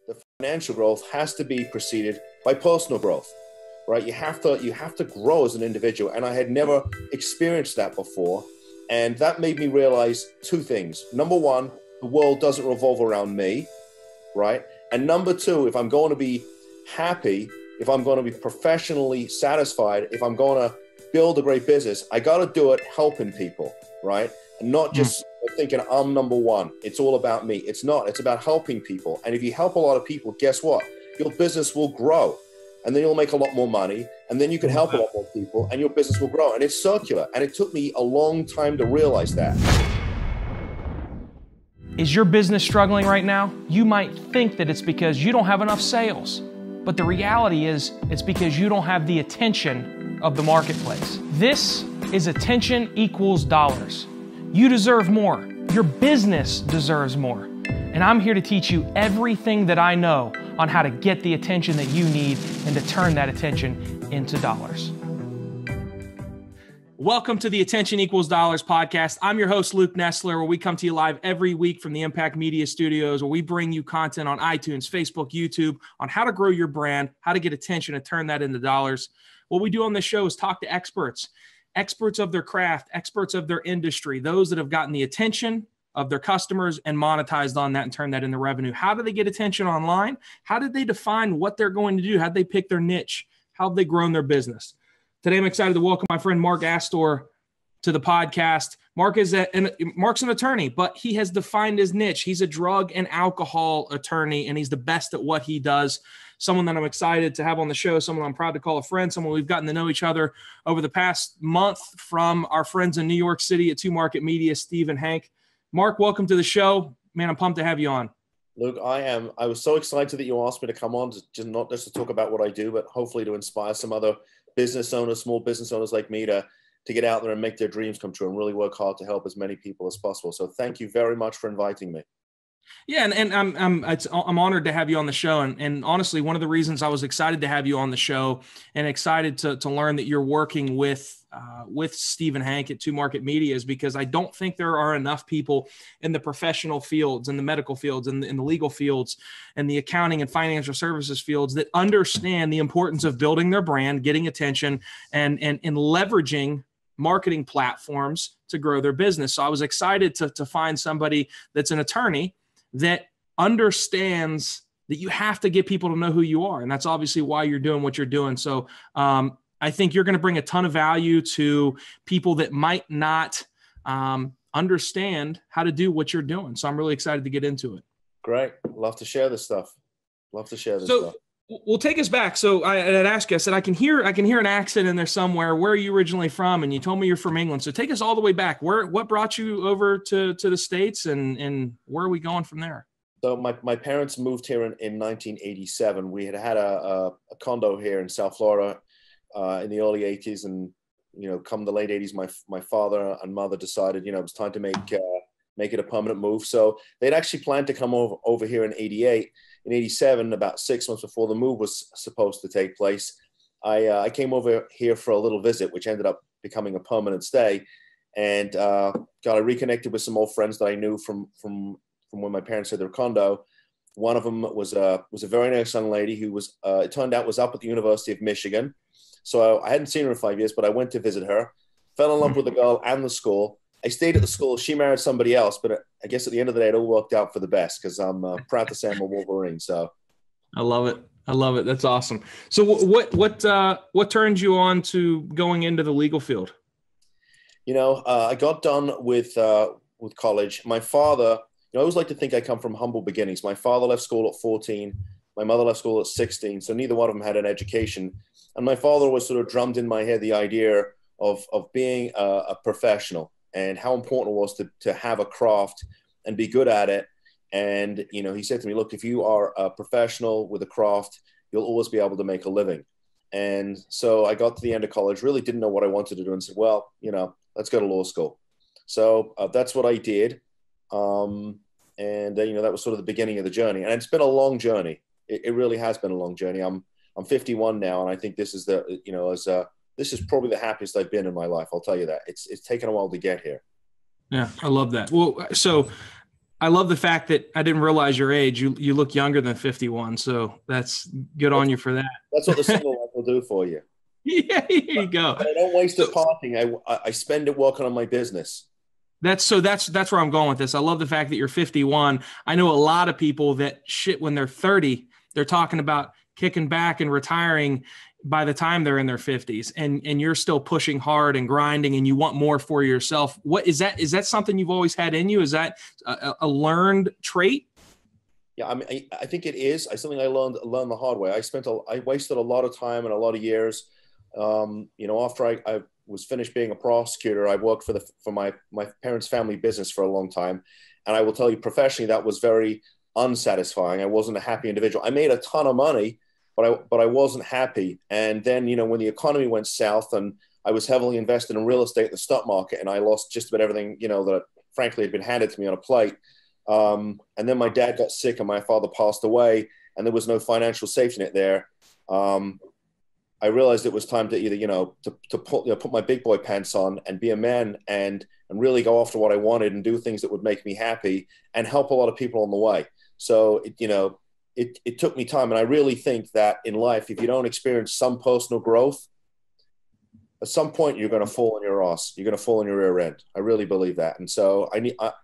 the financial growth has to be preceded by personal growth, right? You have to grow as an individual. And I had never experienced that before. And that made me realize two things. Number one, the world doesn't revolve around me, right? And number two, if I'm going to be happy, if I'm going to be professionally satisfied, if I'm going to build a great business, I got to do it helping people, right? And not just thinking I'm number one. It's all about me. It's not. It's about helping people. And if you help a lot of people, guess what? Your business will grow. And then you'll make a lot more money. And then you can help a lot more people and your business will grow. And it's circular. And it took me a long time to realize that. Is your business struggling right now? You might think that it's because you don't have enough sales. But the reality is it's because you don't have the attention of the marketplace. This is attention equals dollars. You deserve more. Your business deserves more. And I'm here to teach you everything that I know on how to get the attention that you need and to turn that attention into dollars. Welcome to the Attention Equals Dollars podcast. I'm your host, Luke Nesler, where we come to you live every week from the Impact Media Studios, where we bring you content on iTunes, Facebook, YouTube, on how to grow your brand, how to get attention and turn that into dollars. What we do on this show is talk to experts of their craft, experts of their industry, those that have gotten the attention of their customers and monetized on that and turned that into revenue. How do they get attention online? How did they define what they're going to do? How did they pick their niche? How have they grown their business? Today, I'm excited to welcome my friend Mark Astor to the podcast. Mark's an attorney, but he has defined his niche. He's a drug and alcohol attorney, and he's the best at what he does. Someone that I'm excited to have on the show, someone I'm proud to call a friend, someone we've gotten to know each other over the past month from our friends in New York City at 2 Market Media, Steve and Hank. Mark, welcome to the show. Man, I'm pumped to have you on. Luke, I was so excited that you asked me to come on, not just to talk about what I do, but hopefully to inspire some other business owners, small business owners like me to get out there and make their dreams come true and really work hard to help as many people as possible. So thank you very much for inviting me. Yeah, and I'm honored to have you on the show. And honestly, one of the reasons I was excited to have you on the show and excited to learn that you're working with Steve and Hank at 2 Market Media is because I don't think there are enough people in the professional fields, in the medical fields, in the legal fields, and the accounting and financial services fields that understand the importance of building their brand, getting attention, and leveraging marketing platforms to grow their business. So I was excited to find somebody that's an attorney that understands that you have to get people to know who you are. And that's obviously why you're doing what you're doing. So I think you're going to bring a ton of value to people that might not understand how to do what you're doing. So I'm really excited to get into it. Great. Love to share this stuff. So we'll take us back. So I'd ask you, I said, I can hear an accent in there somewhere. Where are you originally from? And you told me you're from England. So take us all the way back. What brought you over to the States and where are we going from there? So my parents moved here in 1987. We had a condo here in South Florida in the early 80s. And, come the late 80s, my father and mother decided, it was time to make it a permanent move. So they'd actually planned to come over here in 88. In 87, about 6 months before the move was supposed to take place, I came over here for a little visit, which ended up becoming a permanent stay. And I reconnected with some old friends that I knew from when my parents had their condo. One of them was a very nice young lady who was, it turned out, was up at the University of Michigan. So I hadn't seen her in 5 years, but I went to visit her, fell in love with the girl and the school. I stayed at the school. She married somebody else, but I guess at the end of the day, it all worked out for the best because I'm proud to say I'm a Wolverine. So, I love it. That's awesome. So, what turned you on to going into the legal field? I got done with college. My father, I always like to think I come from humble beginnings. My father left school at 14. My mother left school at 16. So neither one of them had an education. And my father was sort of drummed in my head the idea of being a professional, and how important it was to have a craft and be good at it. And, he said to me, look, if you are a professional with a craft, you'll always be able to make a living. And so I got to the end of college, really didn't know what I wanted to do, and said, well, let's go to law school. So that's what I did. That was sort of the beginning of the journey. And it's been a long journey. It really has been a long journey. I'm 51 now, and I think this is this is probably the happiest I've been in my life. I'll tell you that. It's taken a while to get here. Yeah, I love that. Well, so I love the fact that I didn't realize your age. You look younger than 51. So that's good on you for that. That's what the single life will do for you. Yeah, here you go. But I don't waste it partying. I spend it working on my business. That's where I'm going with this. I love the fact that you're 51. I know a lot of people that shit when they're 30, they're talking about kicking back and retiring by the time they're in their 50s, and you're still pushing hard and grinding, and you want more for yourself. What is that? Is that something you've always had in you? Is that a learned trait? Yeah, I mean, I think it is. Something I learned the hard way. I wasted a lot of time and a lot of years. After I was finished being a prosecutor, I worked for my parents' family business for a long time. And I will tell you professionally, that was very unsatisfying. I wasn't a happy individual. I made a ton of money, but I wasn't happy. And then, when the economy went south and I was heavily invested in real estate and the stock market, and I lost just about everything, that frankly had been handed to me on a plate. And then my dad got sick and my father passed away, and there was no financial safety net there. I realized it was time to either, to put my big boy pants on and be a man and really go after what I wanted and do things that would make me happy and help a lot of people on the way. So, it took me time. And I really think that in life, if you don't experience some personal growth, at some point you're going to fall on your ass. You're going to fall on your rear end. I really believe that. And so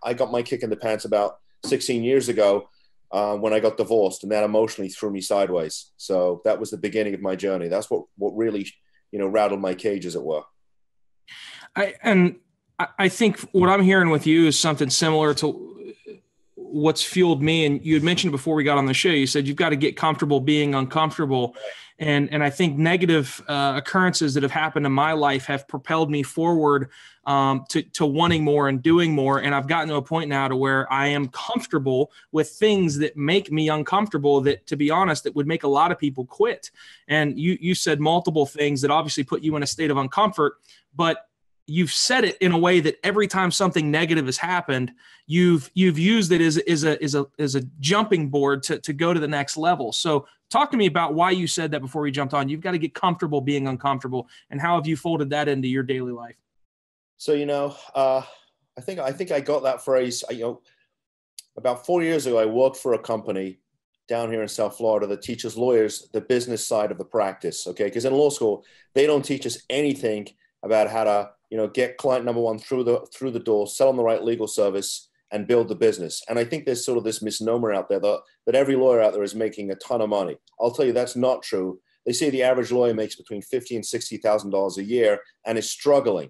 I got my kick in the pants about 16 years ago when I got divorced, and that emotionally threw me sideways. So that was the beginning of my journey. That's what really, rattled my cage, as it were. I think what I'm hearing with you is something similar to what's fueled me. And you had mentioned before we got on the show, you said you've got to get comfortable being uncomfortable. And I think negative occurrences that have happened in my life have propelled me forward to wanting more and doing more. And I've gotten to a point now to where I am comfortable with things that make me uncomfortable, that, to be honest, that would make a lot of people quit. And you said multiple things that obviously put you in a state of uncomfort, but you've said it in a way that every time something negative has happened, you've used it as a jumping board to go to the next level. So talk to me about why you said that before we jumped on. You've got to get comfortable being uncomfortable, and how have you folded that into your daily life? So, I think I got that phrase, about 4 years ago. I worked for a company down here in South Florida that teaches lawyers the business side of the practice. Okay. Because in law school, they don't teach us anything about how to, get client number one through the door, sell them the right legal service, and build the business. And I think there's sort of this misnomer out there that every lawyer out there is making a ton of money. I'll tell you that's not true. They say the average lawyer makes between $50,000 and $60,000 a year and is struggling,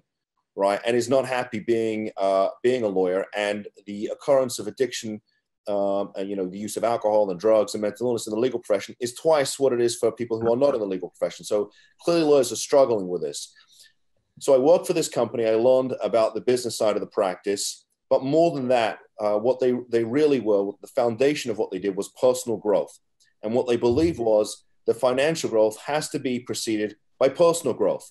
right? And is not happy being a lawyer. And the occurrence of addiction, and the use of alcohol and drugs and mental illness in the legal profession is twice what it is for people who are not in the legal profession. So clearly lawyers are struggling with this. So I worked for this company. I learned about the business side of the practice, but more than that, what they really were, the foundation of what they did was personal growth. And what they believed was the financial growth has to be preceded by personal growth,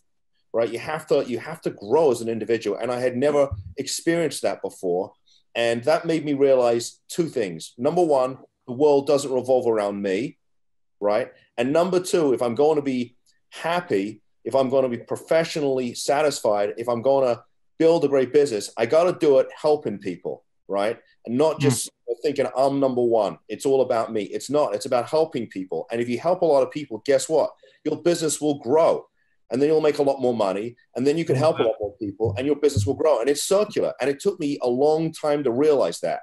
right? You have to grow as an individual. And I had never experienced that before. And that made me realize two things. Number one, the world doesn't revolve around me, right? And number two, if I'm going to be happy, if I'm going to be professionally satisfied, if I'm going to build a great business, I got to do it helping people, right? And not just thinking I'm number one. It's all about me. It's not. It's about helping people. And if you help a lot of people, guess what? Your business will grow. And then you'll make a lot more money. And then you can help a lot more people and your business will grow. And it's circular. And it took me a long time to realize that.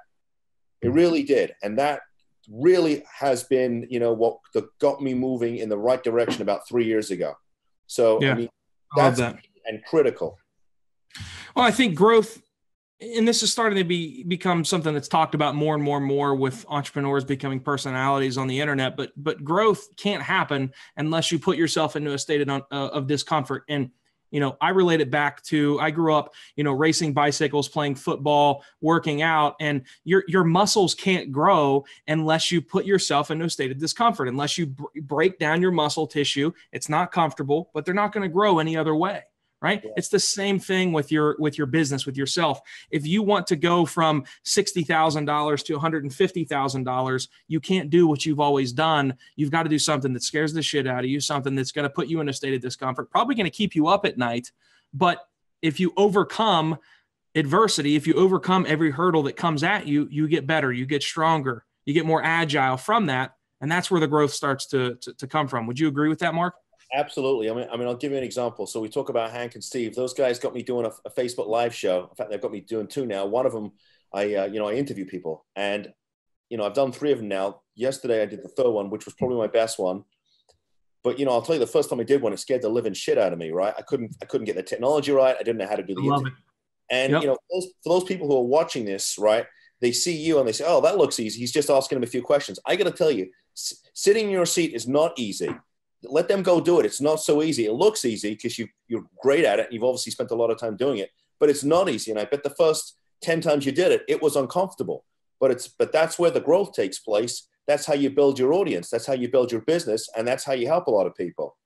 It really did. And that really has been, what got me moving in the right direction about 3 years ago. So, yeah, I mean, that's and critical. Well, I think growth, and this is starting to become something that's talked about more and more and more with entrepreneurs becoming personalities on the internet, but growth can't happen unless you put yourself into a state of discomfort. And, I relate it back to, I grew up, racing bicycles, playing football, working out, and your muscles can't grow unless you put yourself into a state of discomfort, unless you break down your muscle tissue. It's not comfortable, but they're not going to grow any other way. Right. Yeah. It's the same thing with your business, with yourself. If you want to go from $60,000 to $150,000, you can't do what you've always done. You've got to do something that scares the shit out of you, something that's going to put you in a state of discomfort, probably going to keep you up at night. But if you overcome adversity, if you overcome every hurdle that comes at you, you get better, you get stronger, you get more agile from that. And that's where the growth starts to come from. Would you agree with that, Mark? Absolutely. I mean, I'll give you an example. So we talk about Hank and Steve. Those guys got me doing a Facebook Live show. In fact, they've got me doing 2 now. One of them, I interview people, and I've done 3 of them now. Yesterday, I did the 3rd one, which was probably my best one. But I'll tell you, the first time I did one, it scared the living shit out of me. Right? I couldn't get the technology right. I didn't know how to do the interview. And for those people who are watching this, right? They see you and they say, "Oh, that looks easy. He's just asking him a few questions." I got to tell you, sitting in your seat is not easy. Let them go do it. It's not so easy. It looks easy because you're great at it. And you've obviously spent a lot of time doing it, but it's not easy. And I bet the first 10 times you did it, it was uncomfortable. But that's where the growth takes place. That's how you build your audience. That's how you build your business, and that's how you help a lot of people.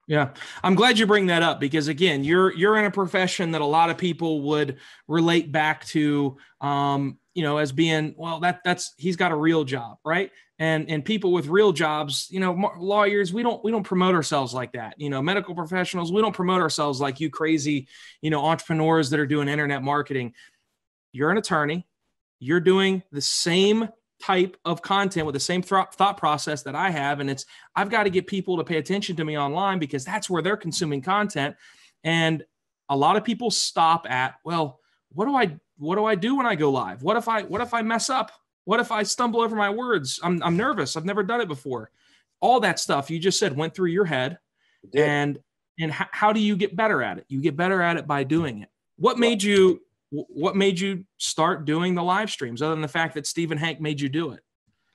Yeah. I'm glad you bring that up because, again, you're in a profession that a lot of people would relate back to, as being, well, that's he's got a real job, right? And people with real jobs, lawyers, we don't promote ourselves like that. Medical professionals, we don't promote ourselves like you crazy, entrepreneurs that are doing internet marketing. You're an attorney. You're doing the same type of content with the same thought process that I have. And I've got to get people to pay attention to me online because that's where they're consuming content. And a lot of people stop at, well, what do I do when I go live? What if I mess up? What if I stumble over my words? I'm nervous. I've never done it before. All that stuff you just said went through your head. And how do you get better at it? You get better at it by doing it. What made you start doing the live streams other than the fact that Steve and Hank made you do it?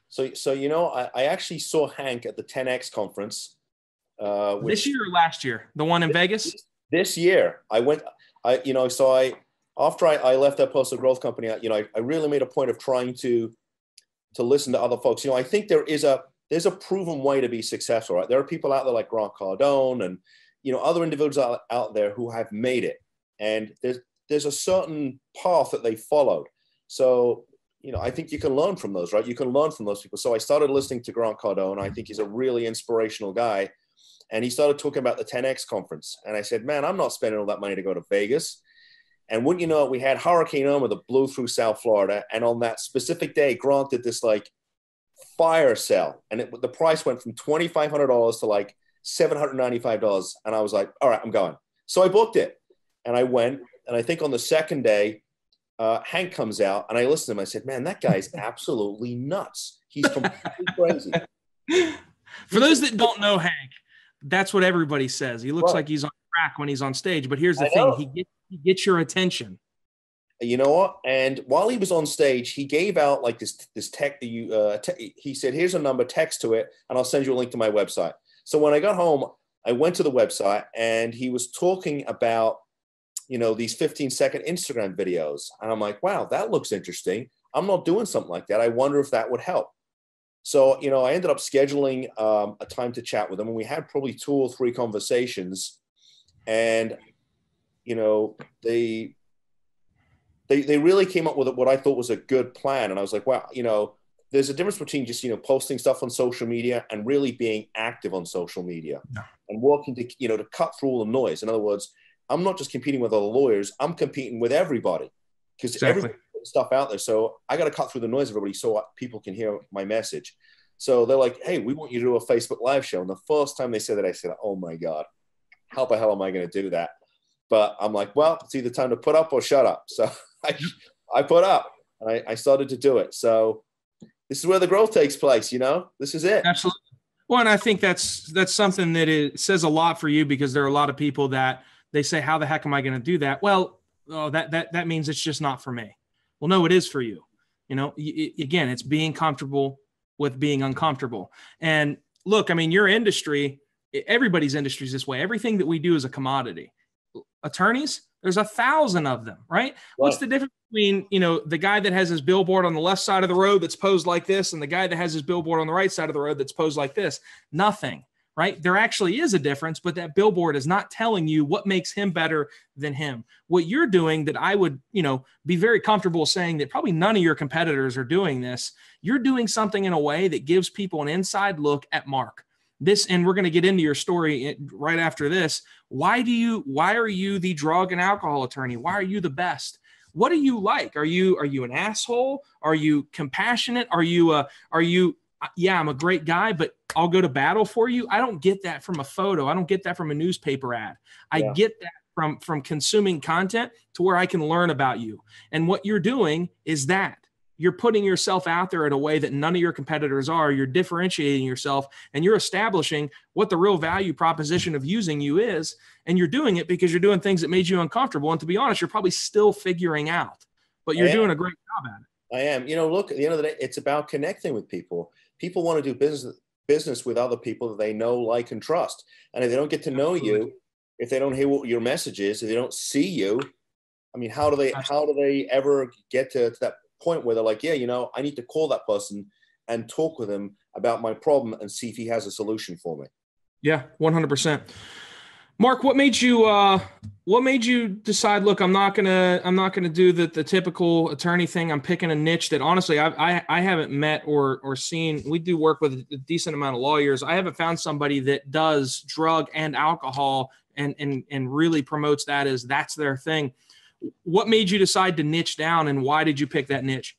So I actually saw Hank at the 10X conference. This year or last year? The one in Vegas? This year. After I left that personal growth company, I really made a point of trying to listen to other folks. I think there's a proven way to be successful, right? There are people out there like Grant Cardone and, other individuals out there who have made it. And there's a certain path that they followed. So, I think you can learn from those, right? You can learn from those people. So I started listening to Grant Cardone. I think he's a really inspirational guy. And he started talking about the 10X conference. And I said, man, I'm not spending all that money to go to Vegas. And wouldn't you know it, we had Hurricane Irma that blew through South Florida. And on that specific day, Grant did this fire sale. And the price went from $2,500 to $795. And I was like, all right, I'm going. So I booked it and I went. And I think on the second day, Hank comes out and I listened to him. I said, man, that guy's absolutely nuts. He's completely crazy. For those that don't know Hank, that's what everybody says. He looks like he's on crack when he's on stage. But here's the thing. He gets your attention. You know what? And while he was on stage, he gave out this tech that he said, here's a number, text to it, and I'll send you a link to my website. So when I got home, I went to the website and he was talking about these 15-second Instagram videos. And I'm like, wow, that looks interesting. I'm not doing something like that. I wonder if that would help. So, I ended up scheduling a time to chat with them. And we had probably 2 or 3 conversations. And, they really came up with what I thought was a good plan. And I was like, wow, there's a difference between just, posting stuff on social media and really being active on social media and working to cut through all the noise. In other words, I'm not just competing with other lawyers. I'm competing with everybody because everybody puts stuff out there. So I got to cut through the noise of everybody so people can hear my message. So they're like, hey, we want you to do a Facebook Live show. And the first time they said that, I said, oh my God, how the hell am I going to do that? But I'm like, well, it's either time to put up or shut up. So I put up and I started to do it. So this is where the growth takes place. This is it. Absolutely. Well, and I think that's something that it says a lot for you because there are a lot of people that they say, how the heck am I going to do that? Well, that means it's just not for me. Well, no, it is for you. Again, it's being comfortable with being uncomfortable. And look, I mean, your industry, everybody's industry is this way. Everything that we do is a commodity. Attorneys, there's 1,000 of them, right? What's the difference between, the guy that has his billboard on the left side of the road that's posed like this and the guy that has his billboard on the right side of the road that's posed like this? Nothing. Right? There actually is a difference, but that billboard is not telling you what makes him better than him. What you're doing that I would, be very comfortable saying that probably none of your competitors are doing this. You're doing something in a way that gives people an inside look at Mark. And we're going to get into your story right after this. Why are you the drug and alcohol attorney? Why are you the best? what are you like? Are you an asshole? Are you compassionate? Yeah, I'm a great guy, but I'll go to battle for you. I don't get that from a photo. I don't get that from a newspaper ad. I get that from consuming content to where I can learn about you. And what you're doing is that you're putting yourself out there in a way that none of your competitors are. You're differentiating yourself, and you're establishing what the real value proposition of using you is. And you're doing it because you're doing things that made you uncomfortable. And to be honest, you're probably still figuring out, but you're doing a great job at it. I am. Look, at the end of the day, it's about connecting with people. People want to do business with other people that they know, like, and trust. And if they don't get to know you, if they don't hear what your message is, if they don't see you, I mean, how do they ever get to that point where they're like, yeah, I need to call that person and talk with him about my problem and see if he has a solution for me. Yeah, 100%. Mark, what made you decide, look, I'm not gonna do the typical attorney thing. I'm picking a niche that honestly I haven't met or seen. We do work with a decent amount of lawyers. I haven't found somebody that does drug and alcohol and really promotes that as that's their thing. What made you decide to niche down, and why did you pick that niche?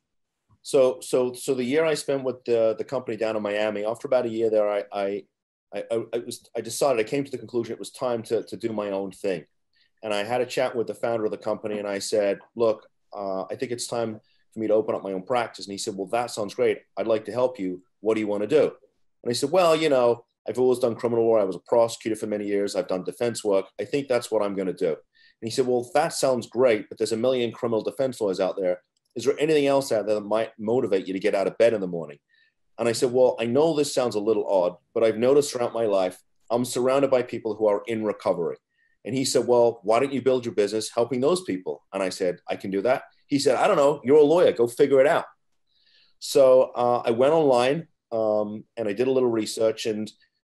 So the year I spent with the company down in Miami, after about a year there, I decided, I came to the conclusion it was time to do my own thing. And I had a chat with the founder of the company, and I said, look, I think it's time for me to open up my own practice. And he said, well, that sounds great. I'd like to help you. What do you want to do? And I said, well, I've always done criminal law. I was a prosecutor for many years. I've done defense work. I think that's what I'm going to do. And he said, well, that sounds great, but there's a million criminal defense lawyers out there. Is there anything else out there that might motivate you to get out of bed in the morning? And I said, well, I know this sounds a little odd, but I've noticed throughout my life, I'm surrounded by people who are in recovery. And he said, well, why don't you build your business helping those people? And I said, I can do that. He said, I don't know. You're a lawyer. Go figure it out. So I went online and I did a little research, and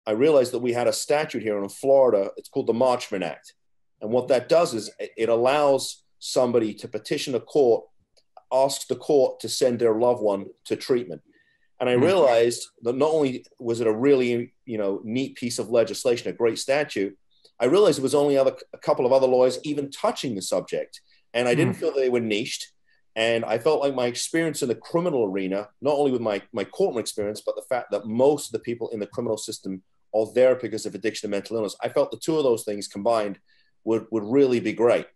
I realized that we had a statute here in Florida. It's called the Marchman Act. And what that does is it allows somebody to petition a court, ask the court to send their loved one to treatment. And I realized that not only was it a really, neat piece of legislation, a great statute, I realized there was only a couple of other lawyers even touching the subject. And I didn't feel that they were niched. And I felt like my experience in the criminal arena, not only with my courtroom experience, but the fact that most of the people in the criminal system are there because of addiction and mental illness, I felt the two of those things combined would really be great.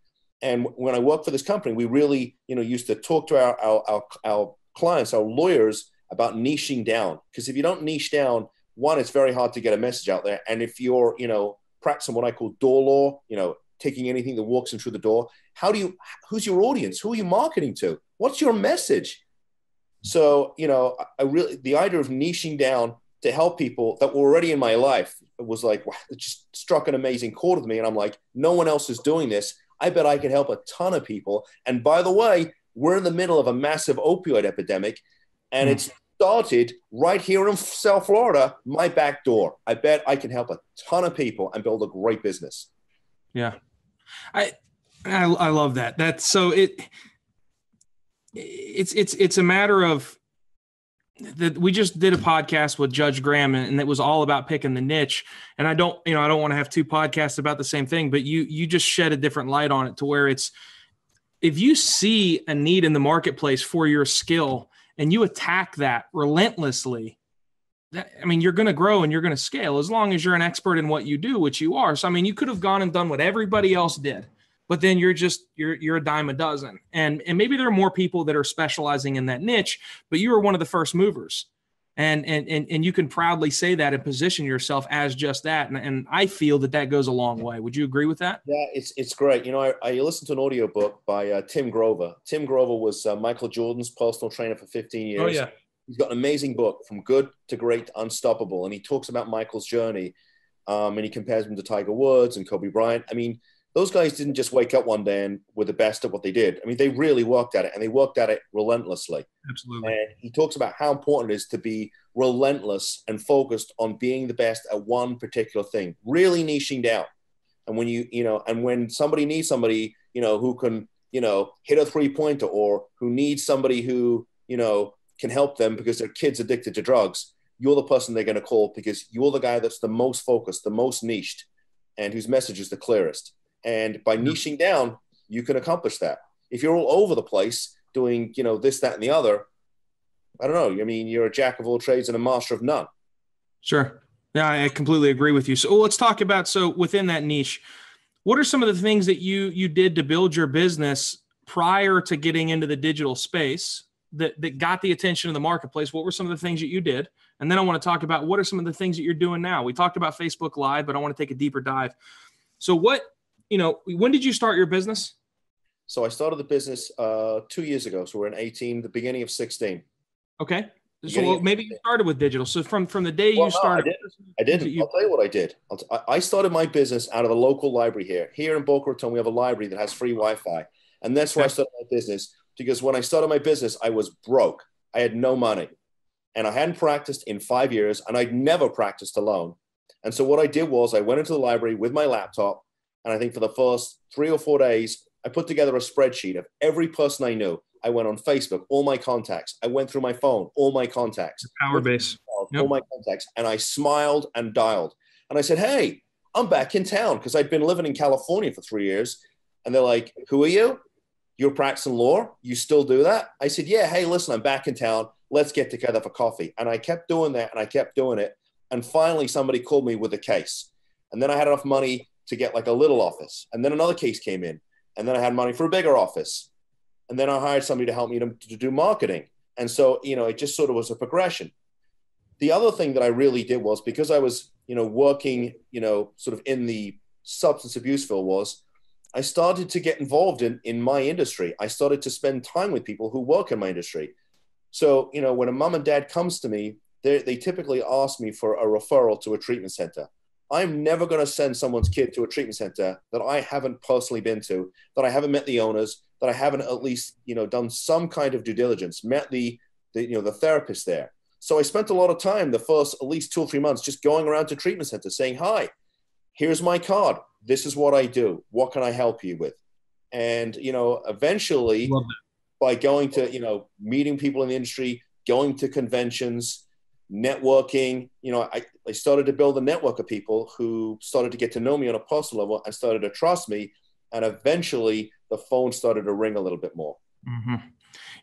And when I worked for this company, we really, used to talk to our clients, our lawyers, about niching down. Because if you don't niche down, one, it's very hard to get a message out there. And if you're, practicing what I call door law, taking anything that walks in through the door, who's your audience? Who are you marketing to? What's your message? So, the idea of niching down to help people that were already in my life, it was like, wow, it just struck an amazing chord with me. And I'm like, no one else is doing this. I bet I could help a ton of people. And by the way, we're in the middle of a massive opioid epidemic, and it started right here in South Florida, my back door. I bet I can help a ton of people and build a great business. Yeah. I love that. That's so it's a matter of that. We just did a podcast with Judge Graham, and it was all about picking the niche. And I don't want to have two podcasts about the same thing, but you just shed a different light on it to where it's, if you see a need in the marketplace for your skill and you attack that relentlessly, you're going to grow and you're going to scale as long as you're an expert in what you do, which you are. So, you could have gone and done what everybody else did, but then you're a dime a dozen. And maybe there are more people that are specializing in that niche, but you were one of the first movers. And you can proudly say that and position yourself as just that. And I feel that goes a long way. Would you agree with that? Yeah, it's great. I listened to an audiobook by Tim Grover. Tim Grover was Michael Jordan's personal trainer for 15 years. Oh, yeah. He's got an amazing book, From Good to Great to Unstoppable. And he talks about Michael's journey. And he compares him to Tiger Woods and Kobe Bryant. Those guys didn't just wake up one day and were the best at what they did. They really worked at it, and they worked at it relentlessly. Absolutely. And he talks about how important it is to be relentless and focused on being the best at one particular thing, really niching down. And when and when somebody needs somebody, who can, hit a 3-pointer, or who needs somebody who, can help them because their kid's addicted to drugs, you're the person they're going to call, because you're the guy that's the most focused, the most niched, and whose message is the clearest. And by niching down, you can accomplish that. If you're all over the place doing, this, that, and the other, I don't know. I mean, you're a jack of all trades and a master of none. Sure. Yeah, I completely agree with you. So let's talk about, so within that niche, what are some of the things that you did to build your business prior to getting into the digital space that got the attention of the marketplace? What were some of the things that you did? And then I want to talk about what are some of the things that you're doing now. We talked about Facebook Live, but I want to take a deeper dive. So when did you start your business? So I started the business 2 years ago. So we're in 18, the beginning of 16. Okay. So maybe you started with digital. So from the day you started. I didn't. I'll tell you what I did. I started my business out of the local library here. Here in Boca Raton, we have a library that has free Wi-Fi. And that's where I started my business, because when I started my business, I was broke. I had no money. And I hadn't practiced in 5 years, and I'd never practiced alone. And so what I did was I went into the library with my laptop, and I think for the first 3 or 4 days, I put together a spreadsheet of every person I knew. I went on Facebook, all my contacts. I went through my phone, all my contacts. Power base. All my contacts. And I smiled and dialed. And I said, hey, I'm back in town, because I'd been living in California for 3 years. And they're like, who are you? You're practicing law? You still do that? I said, yeah, hey, listen, I'm back in town. Let's get together for coffee. And I kept doing that, and I kept doing it. And finally, somebody called me with a case. And then I had enough money to get like a little office. And then another case came in. And then I had money for a bigger office. And then I hired somebody to help me to do marketing. And so, it just sort of was a progression. The other thing that I really did was, because I was, working, sort of in the substance abuse field, was I started to get involved in my industry. I started to spend time with people who work in my industry. So, when a mom and dad comes to me, they typically ask me for a referral to a treatment center. I'm never going to send someone's kid to a treatment center that I haven't personally been to, that I haven't met the owners, that I haven't at least, done some kind of due diligence, met the therapist there. So I spent a lot of time the first at least 2 or 3 months just going around to treatment centers saying, hi, here's my card. This is what I do. What can I help you with? And, eventually by going to, meeting people in the industry, going to conventions, networking, I started to build a network of people who started to get to know me on a personal level and started to trust me. And eventually the phone started to ring a little bit more. Mm-hmm.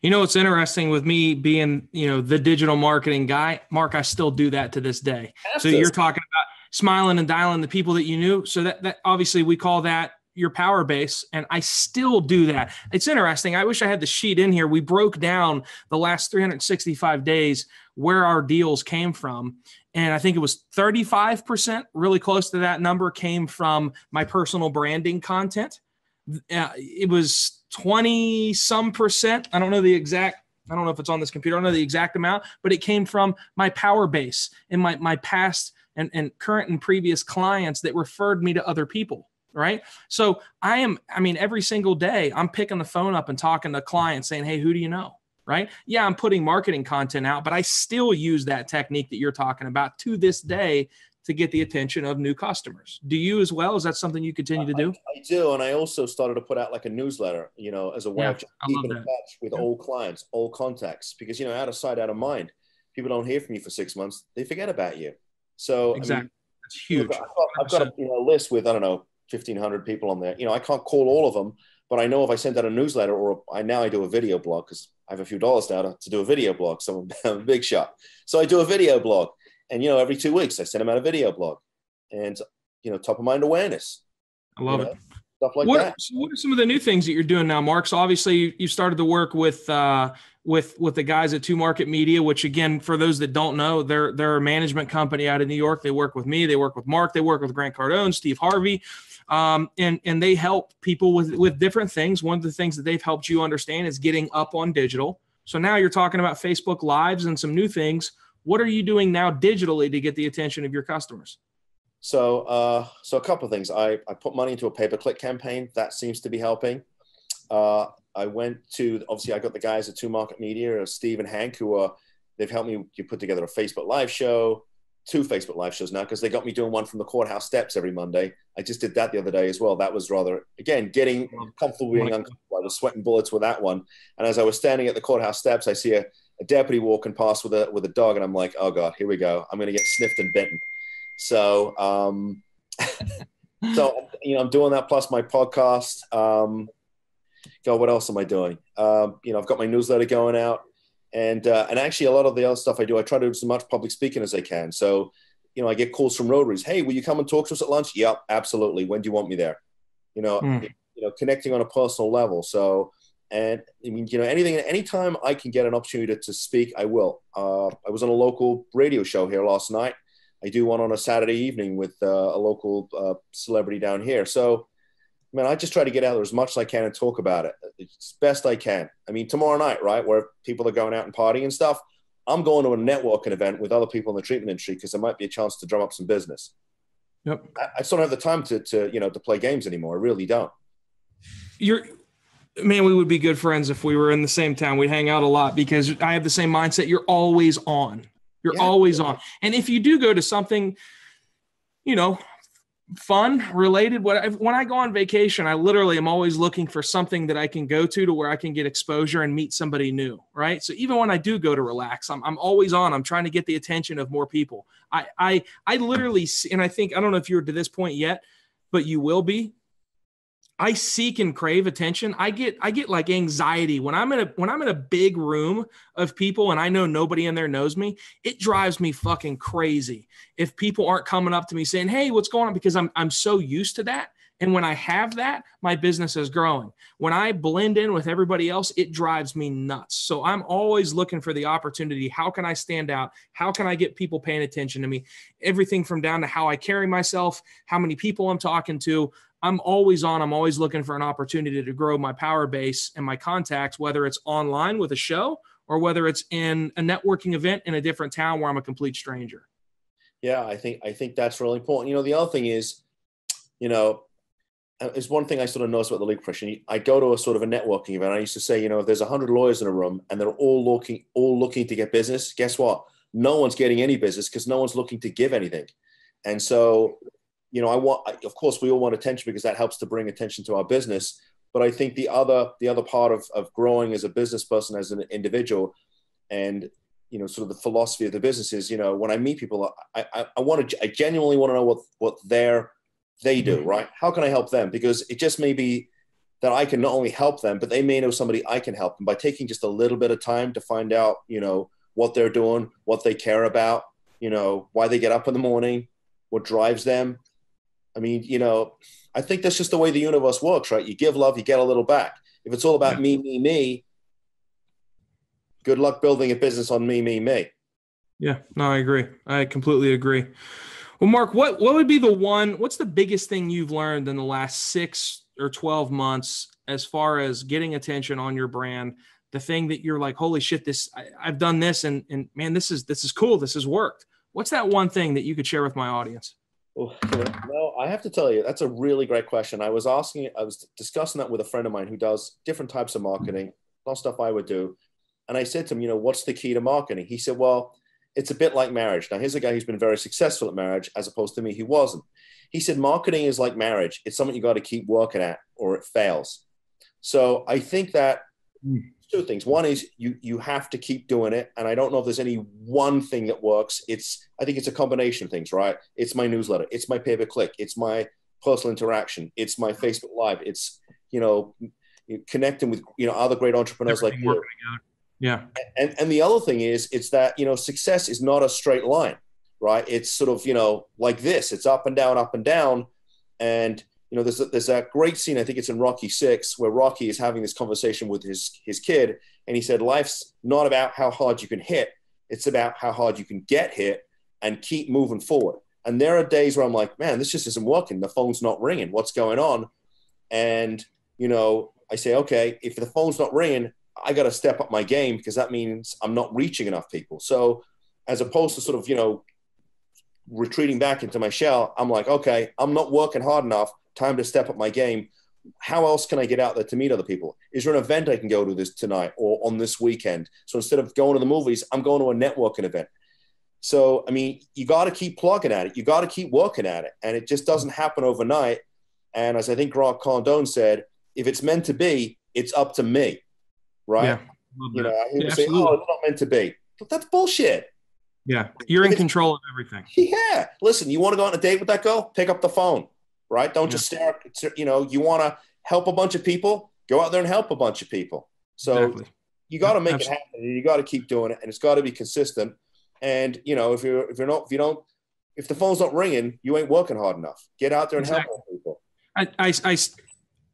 It's interesting with me being, the digital marketing guy, Mark, I still do that to this day. So you're talking about smiling and dialing the people that you knew. So that obviously we call that your power base. And I still do that. It's interesting. I wish I had the sheet in here. We broke down the last 365 days where our deals came from. And I think it was 35%, really close to that number, came from my personal branding content. It was 20 some percent. I don't know if it's on this computer. I don't know the exact amount, but it came from my power base and my past and current and previous clients that referred me to other people. Right. So every single day I'm picking the phone up and talking to clients saying, hey, who do you know? Right. Yeah. I'm putting marketing content out, but I still use that technique that you're talking about to this day to get the attention of new customers. Do you as well? Is that something you continue to do? I do. And I also started to put out like a newsletter, as a way of just keeping in touch with old clients, old contacts, because, out of sight, out of mind. People don't hear from you for 6 months. They forget about you. So exactly. That's huge. I've got a list with, 1,500 people on there. I can't call all of them, but I know if I send out a newsletter or I do a video blog, because I have a few dollars now to do a video blog. So I'm a big shot. So I do a video blog. And, every 2 weeks I send them out a video blog and, top of mind awareness. I love it. Stuff like that. So what are some of the new things that you're doing now, Mark? So obviously you started to work with the guys at Two Market Media, which again, for those that don't know, they're a management company out of New York. They work with me. They work with Mark. They work with Grant Cardone, Steve Harvey. And they help people with different things. One of the things that they've helped you understand is getting up on digital. So now you're talking about Facebook Lives and some new things. What are you doing now digitally to get the attention of your customers? So a couple of things. I put money into a pay-per-click campaign. That seems to be helping. I went to, obviously I got the guys at Two Market Media, Steve and Hank, they've helped me put together a Facebook Live show, 2 Facebook Live shows now, because they got me doing one from the courthouse steps every Monday. I just did that the other day as well. That was rather, again, getting comfortable being uncomfortable. I was sweating bullets with that one. And as I was standing at the courthouse steps, I see a deputy walking past with a dog, and I'm like, oh God, here we go. I'm going to get sniffed and bitten. So, I'm doing that plus my podcast. God, what else am I doing? I've got my newsletter going out, and actually a lot of the other stuff I do, I try to do as much public speaking as I can. So, I get calls from Rotaries. Hey, will you come and talk to us at lunch? Yep, absolutely. When do you want me there? Connecting on a personal level. So, and I mean, anytime I can get an opportunity to speak, I will. I was on a local radio show here last night. I do one on a Saturday evening with a local celebrity down here. So, man, I just try to get out there as much as I can and talk about it. It's best I can. I mean, tomorrow night, right, where people are going out and partying and stuff, I'm going to a networking event with other people in the treatment industry because there might be a chance to drum up some business. Yep. I just don't have the time to play games anymore. I really don't. Man, we would be good friends if we were in the same town. We'd hang out a lot because I have the same mindset. You're always on. You're always on. And if you do go to something, fun related, when I go on vacation, I literally am always looking for something that I can go to where I can get exposure and meet somebody new. Right. So even when I do go to relax, I'm always on. I'm trying to get the attention of more people. I literally, and I don't know if you're to this point yet, but you will be. I seek and crave attention. I get like anxiety when I'm in a big room of people and I know nobody in there knows me. It drives me fucking crazy if people aren't coming up to me saying, "Hey, what's going on?" Because I'm so used to that. And when I have that, my business is growing. When I blend in with everybody else, it drives me nuts. So I'm always looking for the opportunity. How can I stand out? How can I get people paying attention to me? Everything from down to how I carry myself, how many people I'm talking to. I'm always on. I'm always looking for an opportunity to grow my power base and my contacts, whether it's online with a show or whether it's in a networking event in a different town where I'm a complete stranger. Yeah, I think that's really important. The other thing is, is one thing I sort of noticed about the legal profession. I go to a sort of a networking event. I used to say, if there's 100 lawyers in a room and they're all looking to get business, guess what? No one's getting any business because no one's looking to give anything. And so, of course, we all want attention because that helps to bring attention to our business. But I think the other part of growing as a business person, as an individual, and sort of the philosophy of the business is, when I meet people, I genuinely want to know what they do, right? How can I help them? Because it just may be that I can not only help them, but they may know somebody I can help them by taking just a little bit of time to find out, what they're doing, what they care about, why they get up in the morning, what drives them. I mean, I think that's just the way the universe works, right? You give love, you get a little back. If it's all about me, good luck building a business on me. Yeah, no, I agree. I completely agree. Well, Mark, what would be what's the biggest thing you've learned in the last 6 or 12 months as far as getting attention on your brand? The thing that you're like, holy shit, I've done this and man, this is cool. This has worked. What's that one thing that you could share with my audience? Well, I have to tell you, that's a really great question. I was discussing that with a friend of mine who does different types of marketing, not stuff I would do. And I said to him, what's the key to marketing? He said, well, it's a bit like marriage. Now, here's a guy who's been very successful at marriage as opposed to me who wasn't. He said, marketing is like marriage. It's something you got to keep working at or it fails. So I think that two things. One is you have to keep doing it. And I don't know if there's any one thing that works. I think it's a combination of things, right? It's my newsletter. It's my pay-per-click. It's my personal interaction. It's my Facebook Live. It's, connecting with, other great entrepreneurs like you. Yeah. And the other thing is, it's that, success is not a straight line, right? It's sort of, like this, it's up and down, up and down. And, there's that great scene, I think it's in Rocky 6, where Rocky is having this conversation with his kid. And he said, life's not about how hard you can hit. It's about how hard you can get hit and keep moving forward. And there are days where I'm like, man, this just isn't working. The phone's not ringing. What's going on? And, I say, okay, if the phone's not ringing, I got to step up my game because that means I'm not reaching enough people. So as opposed to sort of, retreating back into my shell, I'm like, okay, I'm not working hard enough. Time to step up my game. How else can I get out there to meet other people? Is there an event I can go to this tonight or on this weekend? So instead of going to the movies, I'm going to a networking event. So, I mean, you got to keep plugging at it. You got to keep working at it. And it just doesn't happen overnight. And as I think Grant Cardone said, if it's meant to be, it's up to me. Right? Yeah, I hear say, oh, it's not meant to be. But that's bullshit. Yeah. You're in control of everything. Yeah. Listen, you want to go on a date with that girl? Pick up the phone, right? Don't just stare. You want to help a bunch of people? Go out there and help a bunch of people. So Exactly. you got to make it happen, and you got to keep doing it, and it's got to be consistent. And if the phone's not ringing, you ain't working hard enough. Get out there and help more people.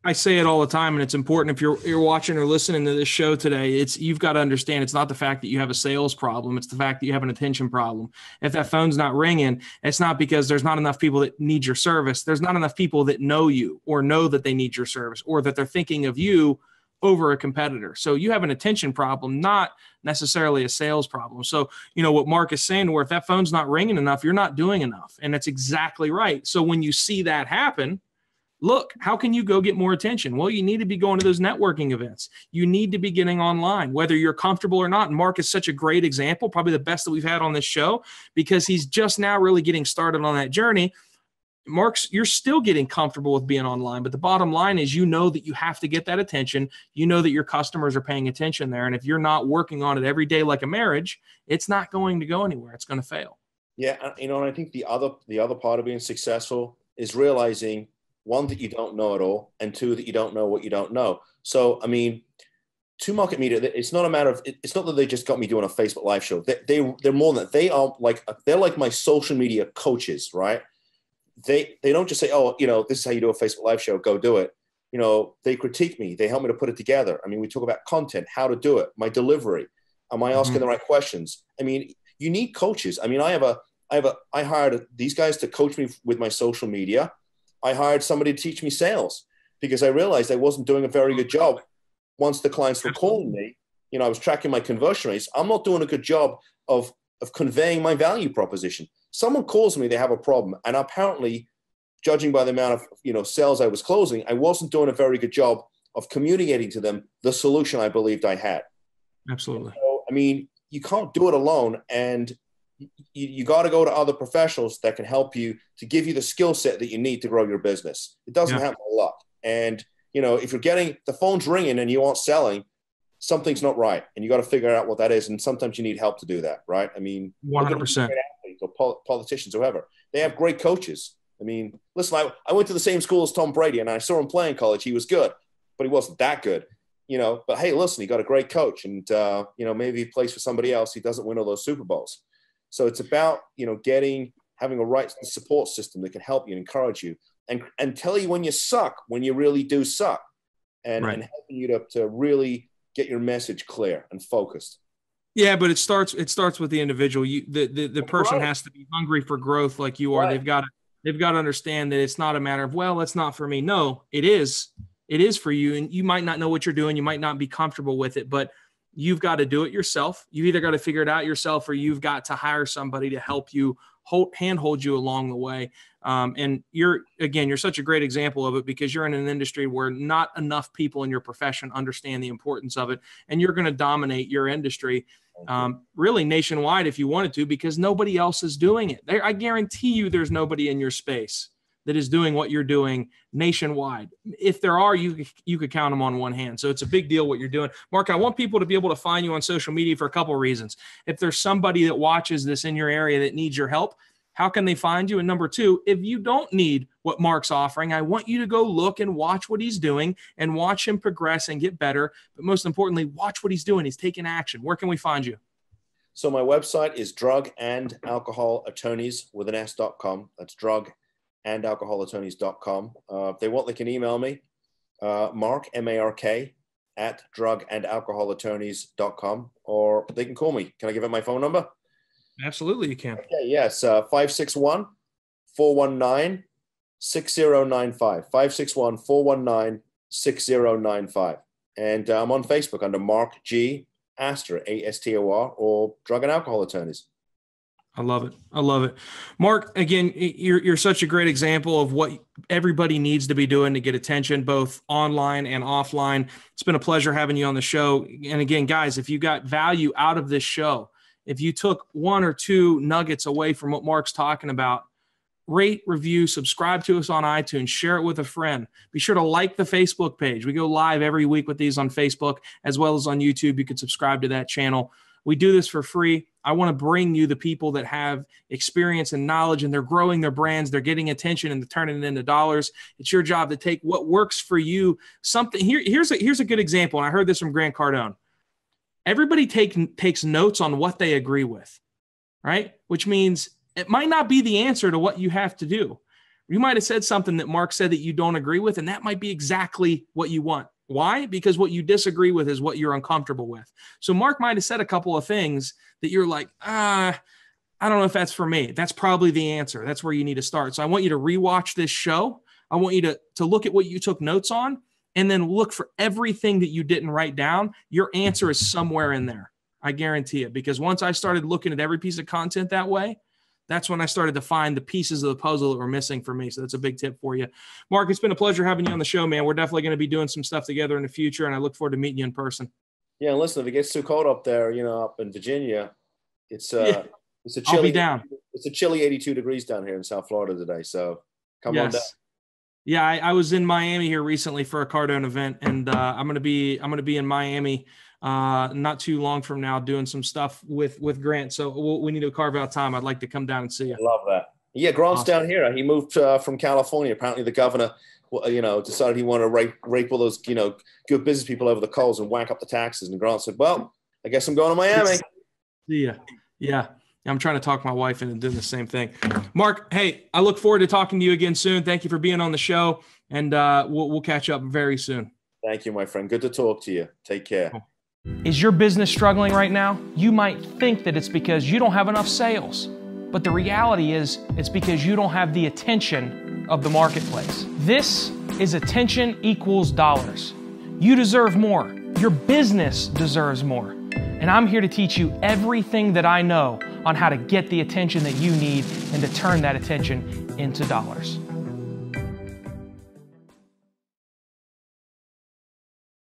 I say it all the time, and it's important if you're watching or listening to this show today. You've got to understand it's not the fact that you have a sales problem. It's the fact that you have an attention problem. If that phone's not ringing, it's not because there's not enough people that need your service. There's not enough people that know you or know that they need your service or that they're thinking of you over a competitor. So you have an attention problem, not necessarily a sales problem. So, what Mark is saying, where if that phone's not ringing enough, you're not doing enough. And that's exactly right. So when you see that happen, look, how can you go get more attention? Well, you need to be going to those networking events. You need to be getting online, whether you're comfortable or not. And Mark is such a great example, probably the best that we've had on this show, because he's just now really getting started on that journey. You're still getting comfortable with being online, but the bottom line is, that you have to get that attention. You know that your customers are paying attention there. And if you're not working on it every day like a marriage, it's not going to go anywhere. It's going to fail. Yeah. And I think the other part of being successful is realizing, one, that you don't know it all, and two, that you don't know what you don't know. So, to market media, it's not a matter of, it's not that they just got me doing a Facebook live show. They're more than that. They're like my social media coaches, right? They don't just say, oh, this is how you do a Facebook live show, go do it. They critique me. They help me to put it together. We talk about content, how to do it, my delivery. Am I asking the right questions? You need coaches. I hired these guys to coach me with my social media. I hired somebody to teach me sales because I realized I wasn't doing a very good job. Once the clients were calling me, I was tracking my conversion rates. I'm not doing a good job of conveying my value proposition. Someone calls me, they have a problem. And apparently, judging by the amount of, sales I was closing, I wasn't doing a very good job of communicating to them the solution I believed I had. Absolutely. So, you can't do it alone. And you got to go to other professionals that can help you to give you the skill set that you need to grow your business. It doesn't happen a lot. And, if you're getting the phone's ringing and you aren't selling, something's not right. And you got to figure out what that is. And sometimes you need help to do that. Right. 100%. Or politicians, whoever, they have great coaches. Listen, I went to the same school as Tom Brady and I saw him play in college. He was good, but he wasn't that good, but hey, listen, he got a great coach and, maybe he plays for somebody else. He doesn't win all those Super Bowls. So it's about, having a right support system that can help you and encourage you and tell you when you suck, when you really do suck, and helping you to really get your message clear and focused. Yeah, but it starts with the individual. The person has to be hungry for growth like you are. Right. They've got to understand that it's not a matter of, well, it's not for me. No, it is. It is for you. And you might not know what you're doing. You might not be comfortable with it, but you've got to do it yourself. You've either got to figure it out yourself or you've got to hire somebody to help you handhold you along the way. And you're such a great example of it because you're in an industry where not enough people in your profession understand the importance of it. And you're going to dominate your industry really nationwide if you wanted to, because nobody else is doing it. I guarantee you there's nobody in your space that is doing what you're doing nationwide. If there are, you could count them on one hand. So it's a big deal what you're doing. Mark, I want people to be able to find you on social media for a couple of reasons. If there's somebody that watches this in your area that needs your help, how can they find you? And number two, if you don't need what Mark's offering, I want you to go look and watch what he's doing and watch him progress and get better. But most importantly, watch what he's doing. He's taking action. Where can we find you? So my website is drugandalcoholattorneys.com. That's drugandalcoholattorneys.com. If they want, they can email me, Mark, M-A-R-K, at drugandalcoholattorneys.com, or they can call me. Can I give it my phone number? Absolutely, you can. Okay, yes, 561-419-6095. 561-419-6095. And I'm on Facebook under Mark G. Astor, A-S-T-O-R, or Drug and Alcohol Attorneys. I love it. I love it. Mark, again, you're such a great example of what everybody needs to be doing to get attention, both online and offline. It's been a pleasure having you on the show. And again, guys, if you got value out of this show, if you took one or two nuggets away from what Mark's talking about, rate, review, subscribe to us on iTunes, share it with a friend. Be sure to like the Facebook page. We go live every week with these on Facebook as well as on YouTube. You can subscribe to that channel. We do this for free. I want to bring you the people that have experience and knowledge, and they're growing their brands. They're getting attention and they're turning it into dollars. It's your job to take what works for you. Here's a good example. And I heard this from Grant Cardone. Everybody takes notes on what they agree with, right? Which means it might not be the answer to what you have to do. You might have said something that Mark said that you don't agree with, and that might be exactly what you want. Why? Because what you disagree with is what you're uncomfortable with. So Mark might have said a couple of things that you're like, I don't know if that's for me. That's probably the answer. That's where you need to start. So I want you to rewatch this show. I want you to look at what you took notes on, and then look for everything that you didn't write down. Your answer is somewhere in there. I guarantee it. Because once I started looking at every piece of content that way, that's when I started to find the pieces of the puzzle that were missing for me. So that's a big tip for you. Mark, it's been a pleasure having you on the show, man. We're definitely going to be doing some stuff together in the future, and I look forward to meeting you in person. Yeah, and listen, if it gets too cold up there, up in Virginia, it's a chilly. I'll be down. It's a chilly 82 degrees down here in South Florida today. So come on down. Yeah, I was in Miami here recently for a Cardone event, and I'm gonna be in Miami not too long from now doing some stuff with Grant. So we need to carve out time. I'd like to come down and see you. I love that. Yeah, Grant's down here. He moved from California. Apparently, the governor, decided he wanted to rape all those good business people over the coals and whack up the taxes. And Grant said, "Well, I guess I'm going to Miami." See ya. Yeah. I'm trying to talk my wife into doing the same thing. Mark, hey, I look forward to talking to you again soon. Thank you for being on the show, and we'll catch up very soon. Thank you, my friend. Good to talk to you. Take care. Is your business struggling right now? You might think that it's because you don't have enough sales, but the reality is it's because you don't have the attention of the marketplace. This is attention equals dollars. You deserve more. Your business deserves more. And I'm here to teach you everything that I know on how to get the attention that you need and to turn that attention into dollars.